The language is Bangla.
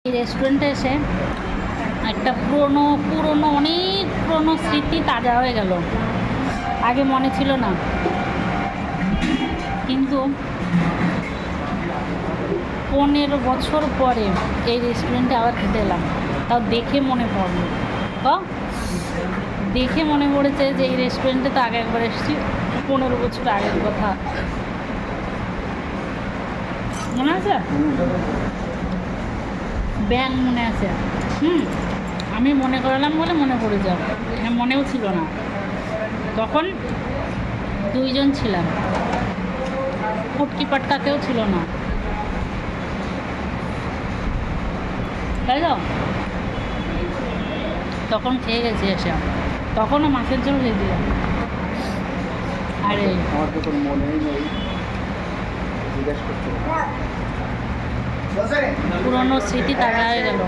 এই রেস্টুরেন্টে এসে একটা পুরনো অনেক পুরনো স্মৃতি তাজা হয়ে গেল। আগে মনে ছিল না, কিন্তু 15 বছর পরে এই রেস্টুরেন্টে আবার খেতে এলাম। তাও দেখে মনে পড়লো, দেখে মনে পড়েছে যে এই রেস্টুরেন্টে তো আগে একবার এসেছি, 15 বছর আগের কথা। মনে আছে? ব্যাং মনে আছে। আমি মনে করালাম বলে মনে পড়ে যাও, মনেও ছিল না। তখন 2 জন ছিলাম, পুটকি পাটকা কেউ ছিল না, তাই তো? তখন খেয়ে গেছি এসে, তখনও মাছের ঝোল খেয়ে দিলাম। আরে আমার তো কোনো মনেই নেই, জিজ্ঞেস করতে পুরনো স্মৃতি তাজা হয়ে গেল।